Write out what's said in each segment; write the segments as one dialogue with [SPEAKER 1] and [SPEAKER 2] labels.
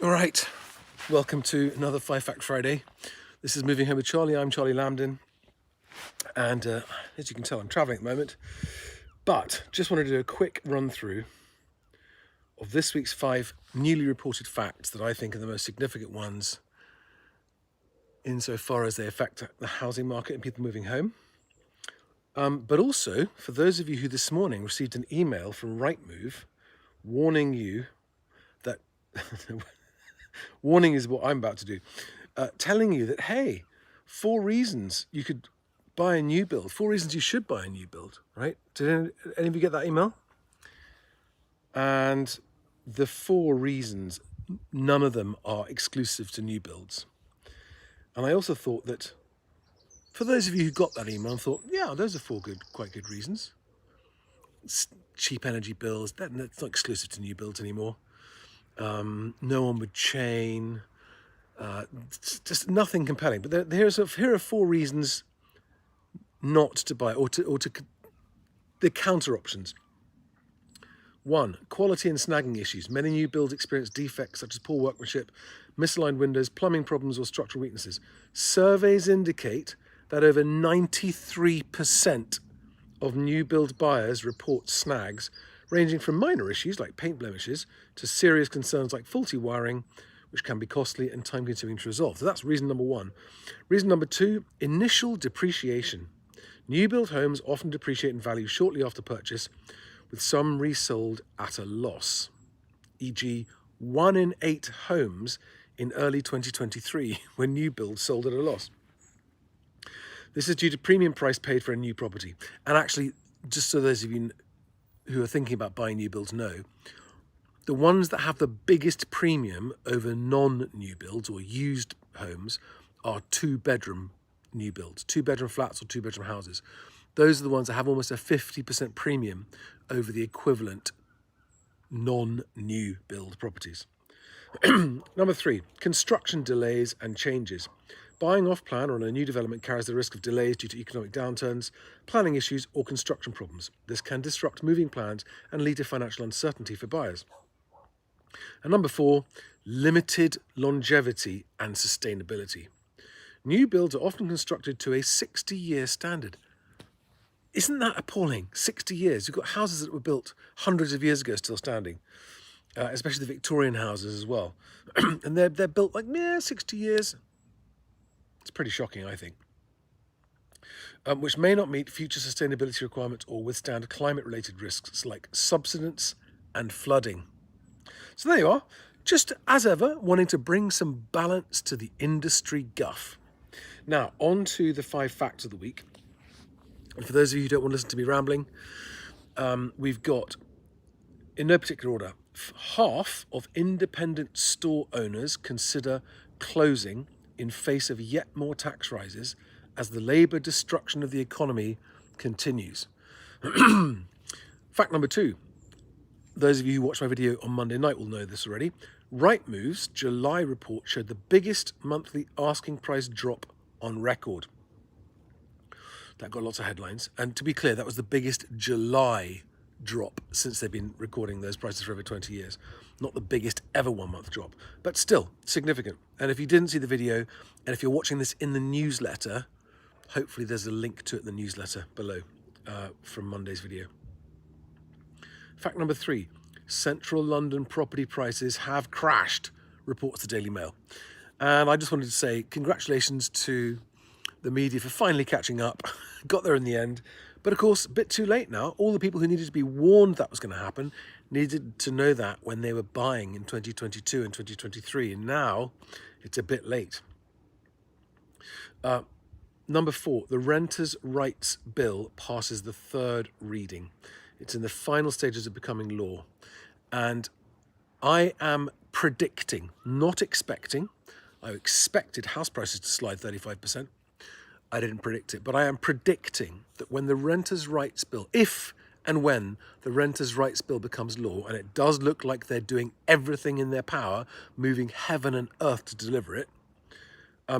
[SPEAKER 1] All right, welcome to another Fact Friday. This is Moving Home with Charlie. I'm Charlie Lambden, and as you can tell, I'm traveling at the moment, but just wanted to do a quick run through of this week's 5 newly reported facts that I think are the most significant ones insofar as they affect the housing market and people moving home. But also, for those of you who this morning received an email from Rightmove warning you that warning is what I'm about to do, telling you that, hey, 4 reasons you could buy a new build, 4 reasons you should buy a new build, right? Did any of you get that email? And the 4 reasons, none of them are exclusive to new builds. And I also thought that for those of you who got that email and thought, yeah, those are 4 quite good reasons. It's cheap energy bills, that's not exclusive to new builds anymore. No one would chain. Just nothing compelling. But here are 4 reasons not to buy, or to the counter options. 1, quality and snagging issues. Many new builds experience defects such as poor workmanship, misaligned windows, plumbing problems, or structural weaknesses. Surveys indicate that over 93% of new build buyers report snags, ranging from minor issues like paint blemishes to serious concerns like faulty wiring, which can be costly and time-consuming to resolve. So that's reason number 1. Reason number 2, initial depreciation. New build homes often depreciate in value shortly after purchase, with some resold at a loss. E.g., 1 in 8 homes in early 2023 were new builds sold at a loss. This is due to premium price paid for a new property. And actually, just so those of you who are thinking about buying new builds know, the ones that have the biggest premium over non-new builds or used homes are 2-bedroom new builds, 2-bedroom flats or 2-bedroom houses. Those are the ones that have almost a 50% premium over the equivalent non-new build properties. Number 3, construction delays and changes. Buying off-plan or on a new development carries the risk of delays due to economic downturns, planning issues, or construction problems. This can disrupt moving plans and lead to financial uncertainty for buyers. And number 4, limited longevity and sustainability. New builds are often constructed to a 60-year standard. Isn't that appalling? 60 years. You've got houses that were built hundreds of years ago still standing, especially the Victorian houses as well. And they're built like, 60 years. It's pretty shocking, I think. Which may not meet future sustainability requirements or withstand climate-related risks like subsidence and flooding. So there you are, just as ever, wanting to bring some balance to the industry guff. Now, on to the 5 facts of the week. And for those of you who don't want to listen to me rambling, we've got, in no particular order, half of independent store owners consider closing in face of yet more tax rises as the labour destruction of the economy continues. Fact number 2. Those of you who watched my video on Monday night will know this already. Rightmove's July report showed the biggest monthly asking price drop on record. That got lots of headlines. And to be clear, that was the biggest July drop since they've been recording those prices for over 20 years. Not the biggest ever 1-month drop, but still significant. And if you didn't see the video, and if you're watching this in the newsletter, hopefully there's a link to it in the newsletter below from Monday's video. Fact number 3, central London property prices have crashed, reports the Daily Mail. And I just wanted to say congratulations to the media for finally catching up. Got there in the end. But of course, a bit too late now. All the people who needed to be warned that was going to happen needed to know that when they were buying in 2022 and 2023. And now it's a bit late. Number 4, the Renters' Rights Bill passes the 3rd reading. It's in the final stages of becoming law. And I am predicting, not expecting, I expected house prices to slide 35%. I didn't predict it, but I am predicting that when the Renters' Rights Bill, if and when the Renters' Rights Bill becomes law, and it does look like they're doing everything in their power, moving heaven and earth to deliver it,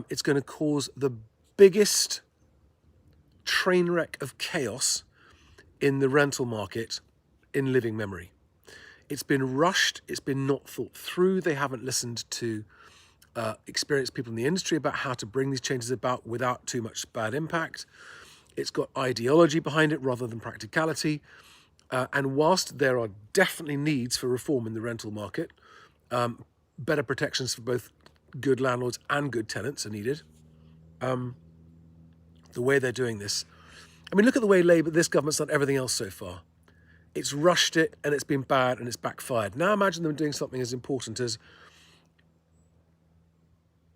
[SPEAKER 1] it's going to cause the biggest train wreck of chaos in the rental market in living memory. It's been rushed. It's been not thought through. They haven't listened to experienced people in the industry about how to bring these changes about without too much bad impact. It's got ideology behind it rather than practicality. And whilst there are definitely needs for reform in the rental market, better protections for both good landlords and good tenants are needed. The way they're doing this, I mean, look at the way this government's done everything else so far. It's rushed it and it's been bad and it's backfired. Now imagine them doing something as important as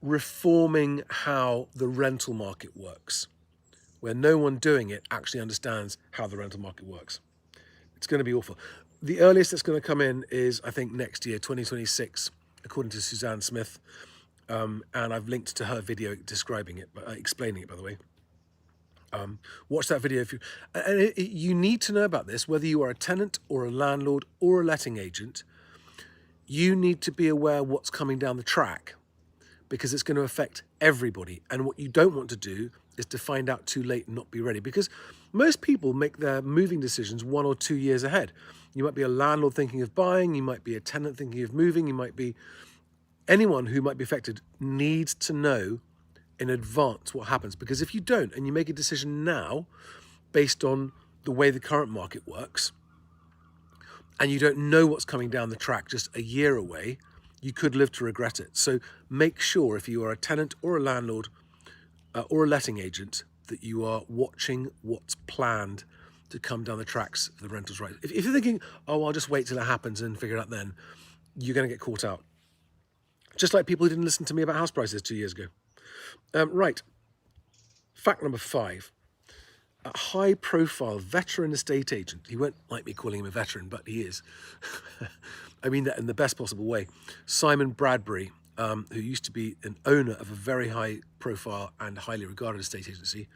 [SPEAKER 1] reforming how the rental market works, where no one doing it actually understands how the rental market works. It's going to be awful. The earliest that's going to come in is, I think, next year, 2026, according to Suzanne Smith. And I've linked to her video describing it, explaining it, by the way. Watch that video if you... And you need to know about this, whether you are a tenant or a landlord or a letting agent. You need to be aware what's coming down the track, because it's going to affect everybody. And what you don't want to do is to find out too late and not be ready, because most people make their moving decisions 1 or 2 years ahead. You might be a landlord thinking of buying, you might be a tenant thinking of moving, you might be... Anyone who might be affected needs to know in advance what happens, because if you don't and you make a decision now based on the way the current market works and you don't know what's coming down the track just a year away, you could live to regret it. So make sure, if you are a tenant or a landlord or a letting agent, that you are watching what's planned to come down the tracks for the rentals right. If you're thinking, oh, I'll just wait till it happens and figure it out then, you're going to get caught out. Just like people who didn't listen to me about house prices 2 years ago. Right. Fact number 5. A high-profile veteran estate agent. He won't like me calling him a veteran, but he is. I mean that in the best possible way. Simon Bradbury, who used to be an owner of a very high-profile and highly regarded estate agency.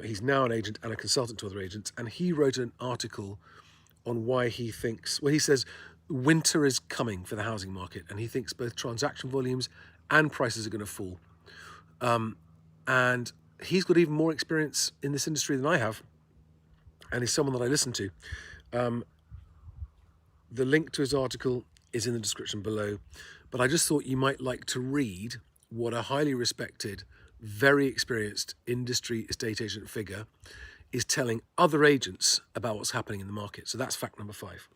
[SPEAKER 1] He's now an agent and a consultant to other agents. And he wrote an article on why he thinks... Well, he says winter is coming for the housing market. And he thinks both transaction volumes and prices are going to fall. And he's got even more experience in this industry than I have, and he's someone that I listen to. The link to his article is in the description below, but I just thought you might like to read what a highly respected, very experienced industry estate agent figure is telling other agents about what's happening in the market. So that's fact number 5.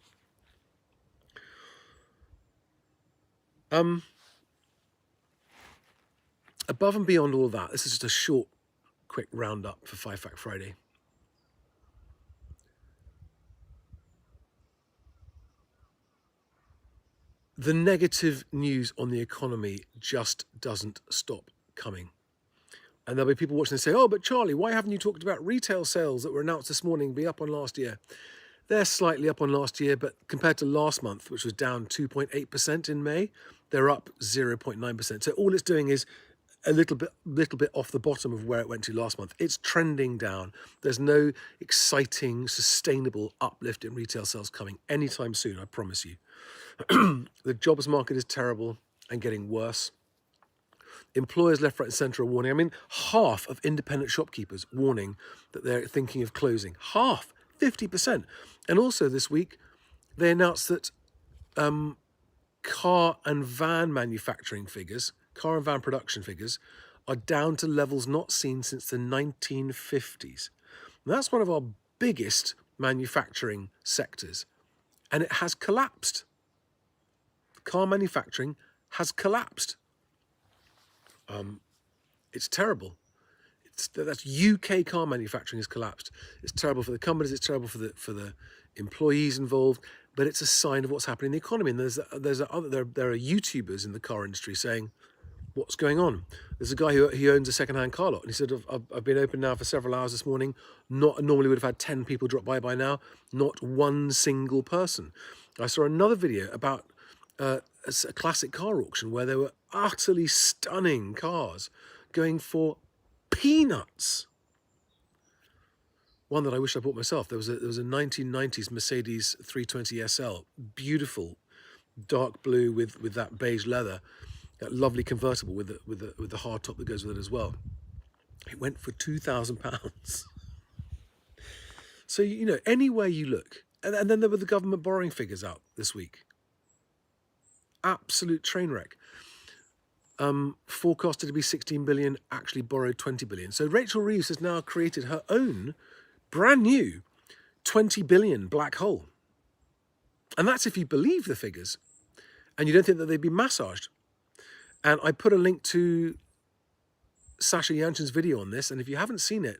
[SPEAKER 1] Above and beyond all that, this is just a short, quick roundup for Fact Friday. The negative news on the economy just doesn't stop coming. And there'll be people watching and say, oh, but Charlie, why haven't you talked about retail sales that were announced this morning be up on last year? They're slightly up on last year, but compared to last month, which was down 2.8% in May, they're up 0.9%. So all it's doing is a little bit off the bottom of where it went to last month. It's trending down. There's no exciting, sustainable uplift in retail sales coming anytime soon, I promise you. The jobs market is terrible and getting worse. Employers left, right and centre are warning. I mean, half of independent shopkeepers warning that they're thinking of closing. Half, 50%. And also this week, they announced that car and van manufacturing figures, car and van production figures, are down to levels not seen since the 1950s. And that's one of our biggest manufacturing sectors. And it has collapsed. Car manufacturing has collapsed. It's terrible. That's UK car manufacturing has collapsed. It's terrible for the companies. It's terrible for the employees involved. But it's a sign of what's happening in the economy. And there are YouTubers in the car industry saying, what's going on? There's a guy who owns a second-hand car lot, and he said, I've been open now for several hours this morning. Normally would have had 10 people drop by now. Not one single person. I saw another video about a classic car auction where there were utterly stunning cars going for peanuts. One that I wish I bought myself. There was a 1990s Mercedes 320 SL, beautiful, dark blue with that beige leather, that lovely convertible with the hard top that goes with it as well. It went for £2,000. So, you know, anywhere you look, And then there were the government borrowing figures out this week. Absolute train wreck. Forecasted to be 16 billion, actually borrowed 20 billion. So Rachel Reeves has now created her own brand new 20 billion black hole. And that's if you believe the figures and you don't think that they'd be massaged. And I put a link to Sasha Yanchin's video on this. And if you haven't seen it,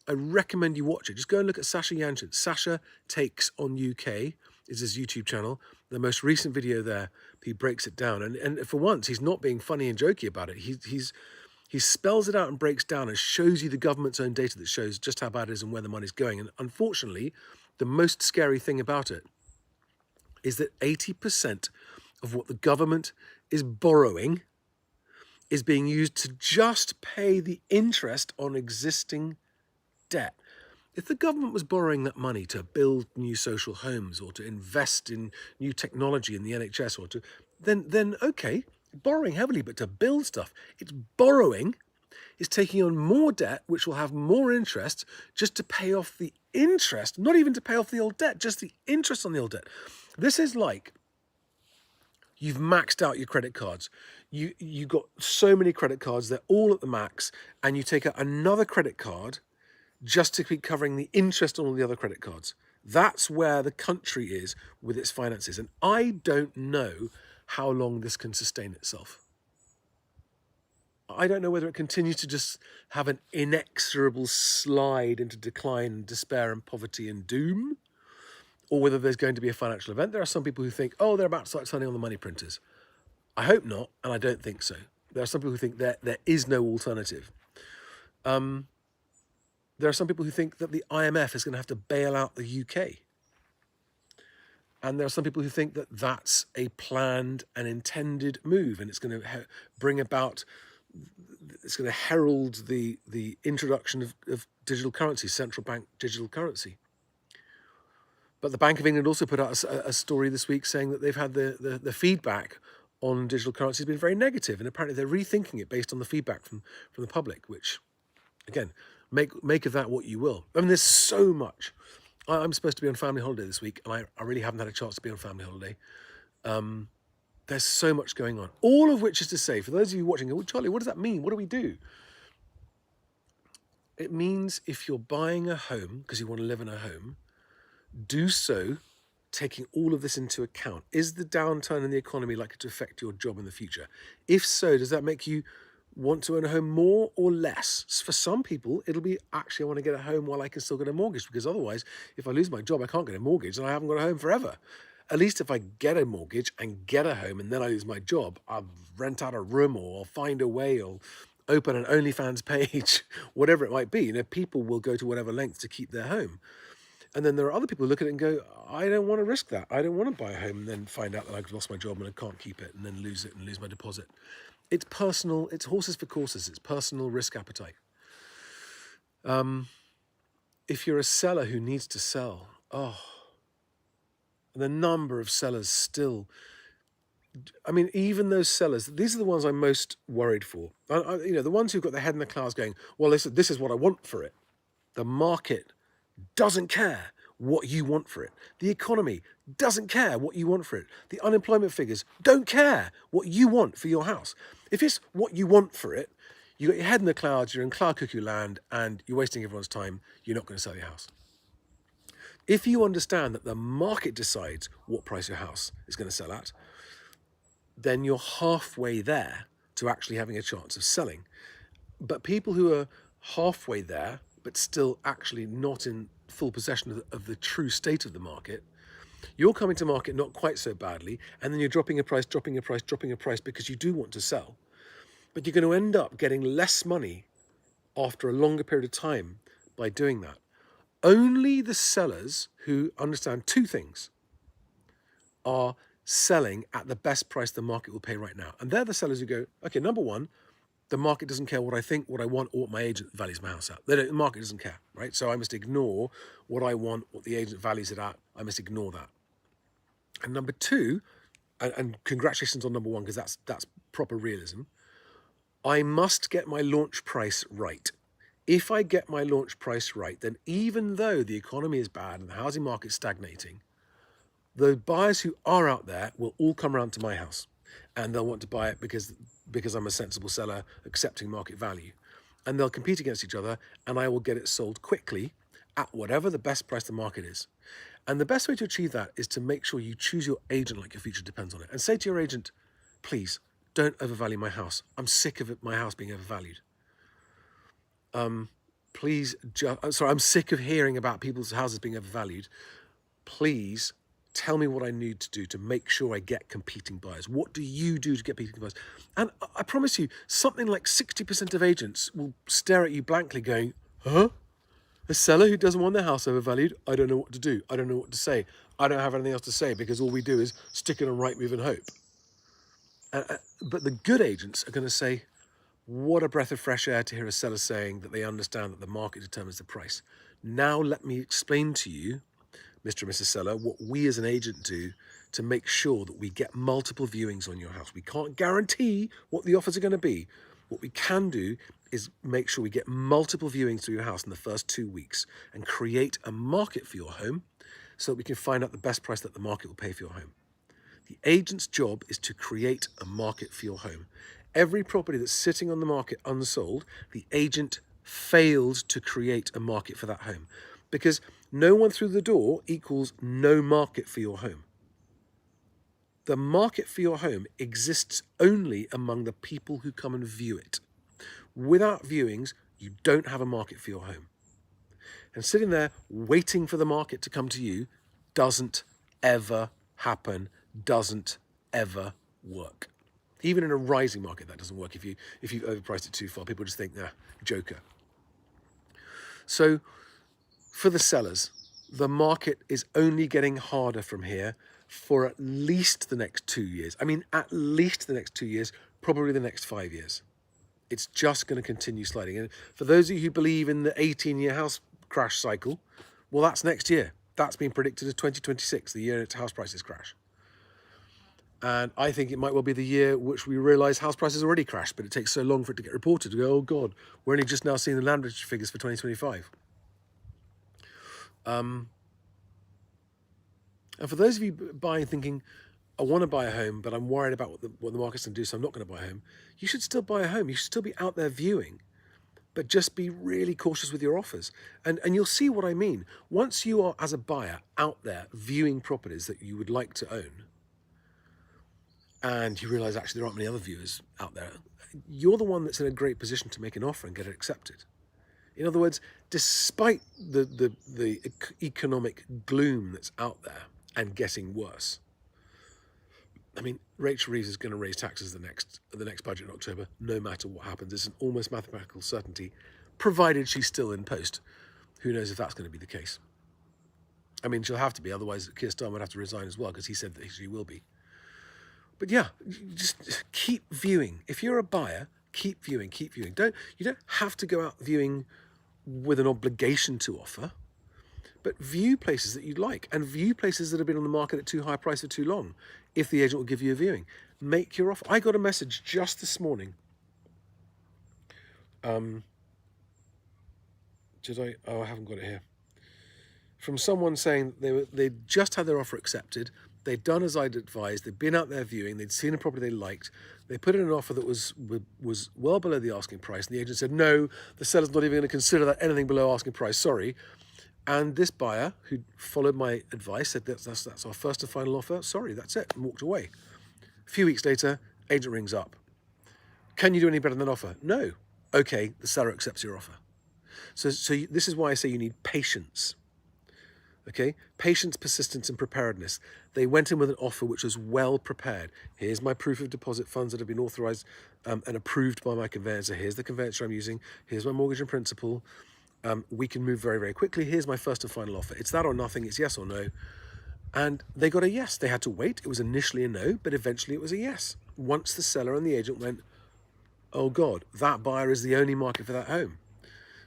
[SPEAKER 1] I recommend you watch it. Just go and look at Sasha Yanchin. Sasha Takes on UK is his YouTube channel. The most recent video there, he breaks it down. And for once, he's not being funny and jokey about it. He spells it out and breaks down and shows you the government's own data that shows just how bad it is and where the money's going. And unfortunately, the most scary thing about it is that 80% of what the government is borrowing is being used to just pay the interest on existing debt. If the government was borrowing that money to build new social homes or to invest in new technology in the NHS or to, then okay, borrowing heavily, but to build stuff, it's borrowing, it's taking on more debt, which will have more interest just to pay off the interest, not even to pay off the old debt, just the interest on the old debt. This is like you've maxed out your credit cards. You got so many credit cards, they're all at the max, and you take out another credit card just to keep covering the interest on all the other credit cards. That's where the country is with its finances. And I don't know how long this can sustain itself. I don't know whether it continues to just have an inexorable slide into decline and despair and poverty and doom, or whether there's going to be a financial event. There are some people who think, oh, they're about to start turning on the money printers. I hope not, and I don't think so. There are some people who think that there is no alternative. There are some people who think that the IMF is going to have to bail out the UK. And there are some people who think that that's a planned and intended move, and it's going to bring about, it's going to herald the introduction of digital currency, central bank digital currency. But the Bank of England also put out a story this week saying that they've had the feedback on digital currency has been very negative, and apparently they're rethinking it based on the feedback from the public, which, again, make of that what you will. I mean, there's so much. I'm supposed to be on family holiday this week, and I really haven't had a chance to be on family holiday. There's so much going on. All of which is to say, for those of you watching, well, Charlie, what does that mean? What do we do? It means if you're buying a home because you want to live in a home, do so taking all of this into account. Is the downturn in the economy likely to affect your job in the future? If so, does that make you want to own a home more or less? For some people, it'll be, actually, I want to get a home while I can still get a mortgage, because otherwise, if I lose my job, I can't get a mortgage and I haven't got a home forever. At least if I get a mortgage and get a home and then I lose my job, I'll rent out a room, or I'll find a way, or open an OnlyFans page, whatever it might be. You know, people will go to whatever length to keep their home. And then there are other people who look at it and go, I don't want to risk that. I don't want to buy a home and then find out that I've lost my job and I can't keep it, and then lose it and lose my deposit. It's personal, it's horses for courses, it's personal risk appetite. If you're a seller who needs to sell, the number of sellers still, I mean, even those sellers, these are the ones I'm most worried for. The ones who've got their head in the clouds going, well, this is what I want for it. The market doesn't care what you want for it. The economy doesn't care what you want for it. The unemployment figures don't care what you want for your house. If it's what you want for it, you got your head in the clouds, you're in cloud cuckoo land, and you're wasting everyone's time, you're not going to sell your house. If you understand that the market decides what price your house is going to sell at, then you're halfway there to actually having a chance of selling. But people who are halfway there, but still actually not in full possession of the true state of the market, you're coming to market not quite so badly, and then you're dropping a price because you do want to sell. But you're going to end up getting less money after a longer period of time by doing that. Only the sellers who understand two things are selling at the best price the market will pay right now. And they're the sellers who go, okay, number one, the market doesn't care what I think, what I want, or what my agent values my house at. The market doesn't care, right? So I must ignore what I want, what the agent values it at. I must ignore that. And number two, and congratulations on number one, because that's proper realism, I must get my launch price right. If I get my launch price right, then even though the economy is bad and the housing market's stagnating, the buyers who are out there will all come around to my house, and they'll want to buy it because I'm a sensible seller accepting market value. And they'll compete against each other, and I will get it sold quickly at whatever the best price the market is. And the best way to achieve that is to make sure you choose your agent like your future depends on it. And say to your agent, please, don't overvalue my house. I'm sick of my house being overvalued. I'm sick of hearing about people's houses being overvalued. Please tell me what I need to do to make sure I get competing buyers. What do you do to get competing buyers? And I promise you, something like 60% of agents will stare at you blankly going, huh? A seller who doesn't want their house overvalued? I don't know what to do. I don't know what to say. I don't have anything else to say because all we do is stick it on Rightmove and hope. But the good agents are going to say, what a breath of fresh air to hear a seller saying that they understand that the market determines the price. Now let me explain to you, Mr. and Mrs. Seller, what we as an agent do to make sure that we get multiple viewings on your house. We can't guarantee what the offers are going to be. What we can do is make sure we get multiple viewings through your house in the first 2 weeks and create a market for your home so that we can find out the best price that the market will pay for your home. The agent's job is to create a market for your home. Every property that's sitting on the market unsold, the agent failed to create a market for that home, because no one through the door equals no market for your home. The market for your home exists only among the people who come and view it. Without viewings, you don't have a market for your home. And sitting there waiting for the market to come to you doesn't ever happen, doesn't ever work. Even in a rising market, that doesn't work if you've overpriced it too far. People just think, joker. So for the sellers, the market is only getting harder from here for at least the next 2 years. I mean, at least the next 2 years, probably the next 5 years. It's just going to continue sliding. And for those of you who believe in the 18-year house crash cycle, well, that's next year. That's been predicted as 2026, the year house prices crash. And I think it might well be the year which we realise house prices already crashed, but it takes so long for it to get reported. To go, oh God, we're only just now seeing the land registry figures for 2025. And for those of you buying thinking, I want to buy a home, but I'm worried about what the market's going to do, so I'm not going to buy a home. You should still buy a home. You should still be out there viewing, but just be really cautious with your offers. And you'll see what I mean. Once you are, as a buyer, out there viewing properties that you would like to own, and you realise actually there aren't many other viewers out there, you're the one that's in a great position to make an offer and get it accepted. In other words, despite the economic gloom that's out there and getting worse, I mean, Rachel Reeves is going to raise taxes the next budget in October, no matter what happens. It's an almost mathematical certainty, provided she's still in post. Who knows if that's going to be the case? I mean, she'll have to be, otherwise Keir Starmer would have to resign as well, because he said that she will be. But yeah, just keep viewing. If you're a buyer, keep viewing. You don't have to go out viewing with an obligation to offer, but view places that you'd like, and view places that have been on the market at too high a price for too long. If the agent will give you a viewing, make your offer. I got a message just this morning. I haven't got it here. From someone saying they just had their offer accepted. They'd done as I'd advised. They'd been out there viewing. They'd seen a property they liked. They put in an offer that was well below the asking price. And the agent said, no, the seller's not even going to consider that anything below asking price. Sorry. And this buyer, who followed my advice, said that's our first and final offer. Sorry, that's it, and walked away. A few weeks later, agent rings up. Can you do any better than that offer? No. Okay, the seller accepts your offer. So this is why I say you need patience. Okay, patience, persistence, and preparedness. They went in with an offer which was well prepared. Here's my proof of deposit funds that have been authorised and approved by my conveyancer. Here's the conveyancer I'm using. Here's my mortgage and principal. We can move very, very quickly. Here's my first and final offer. It's that or nothing. It's yes or no. And they got a yes. They had to wait. It was initially a no, but eventually it was a yes. Once the seller and the agent went, oh God, that buyer is the only market for that home.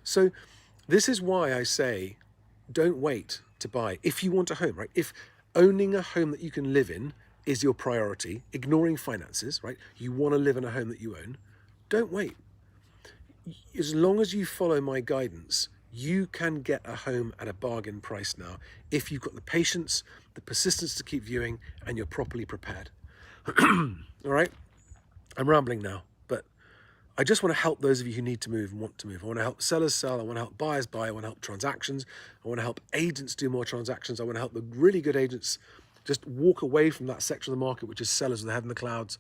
[SPEAKER 1] So this is why I say, don't wait to buy. If you want a home, right? If owning a home that you can live in is your priority, ignoring finances, right? You want to live in a home that you own, don't wait. as long as you follow my guidance, you can get a home at a bargain price now if you've got the patience, the persistence to keep viewing, and you're properly prepared. All right? I'm rambling now, but I just want to help those of you who need to move and want to move. I want to help sellers sell. I want to help buyers buy. I want to help transactions. I want to help agents do more transactions. I want to help the really good agents just walk away from that section of the market, which is sellers with their head in the clouds.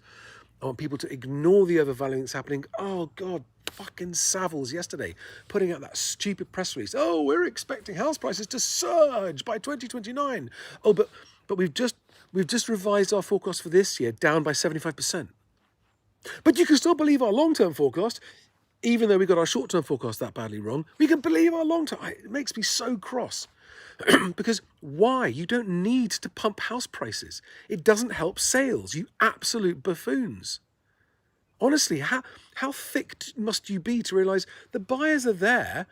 [SPEAKER 1] I want people to ignore the overvaluing that's happening. Oh, God, fucking Savills yesterday putting out that stupid press release. Oh, we're expecting house prices to surge by 2029. Oh, but we've just revised our forecast for this year down by 75%. But you can still believe our long-term forecast, even though we got our short-term forecast that badly wrong. We can believe our long-term. It makes me so cross. Because why? You don't need to pump house prices. It doesn't help sales, you absolute buffoons. Honestly, how thick must you be to realise the buyers are there,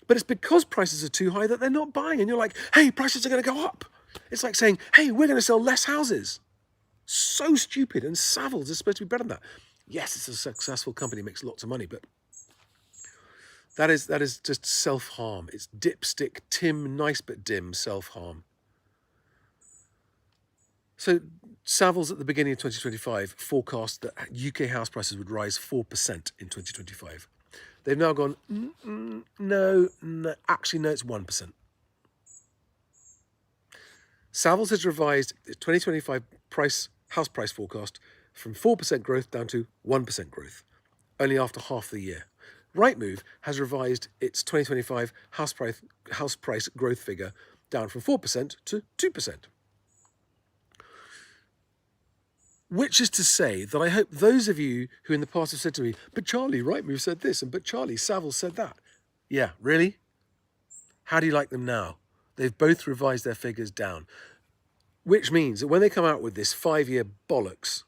[SPEAKER 1] but it's because prices are too high that they're not buying. And you're like, hey, prices are going to go up. It's like saying, hey, we're going to sell less houses. So stupid. And Savills is supposed to be better than that. Yes, it's a successful company, makes lots of money, but that is just self-harm. It's dipstick, Tim, nice but dim self-harm. So Savills at the beginning of 2025 forecast that UK house prices would rise 4% in 2025. They've now gone, no, actually, no, it's 1%. Savills has revised its 2025 house price forecast from 4% growth down to 1% growth, only after half the year. Rightmove has revised its 2025 house price growth figure down from 4% to 2%. Which is to say that I hope those of you who in the past have said to me, but Charlie, Rightmove said this, and but Charlie, Savills said that. Yeah, really? How do you like them now? They've both revised their figures down. Which means that when they come out with this 5-year bollocks,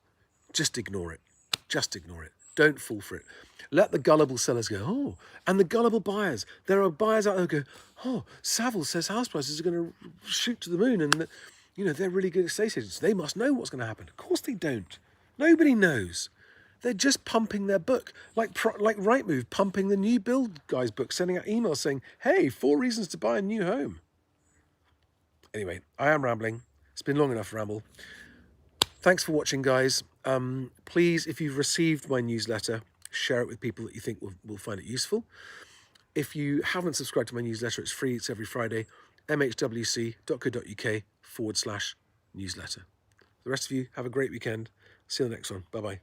[SPEAKER 1] just ignore it. Just ignore it. Don't fall for it. Let the gullible sellers go, oh, and the gullible buyers. There are buyers out there who go, oh, Savills says house prices are going to shoot to the moon and, they're really good estate agents. They must know what's going to happen. Of course they don't. Nobody knows. They're just pumping their book, like Rightmove pumping the new build guy's book, sending out emails saying, hey, 4 reasons to buy a new home. Anyway, I am rambling. It's been long enough ramble. Thanks for watching, guys. Please, if you've received my newsletter, share it with people that you think will find it useful. If you haven't subscribed to my newsletter, it's free. It's every Friday. mhwc.co.uk/newsletter. The rest of you, have a great weekend. See you on the next one. Bye-bye.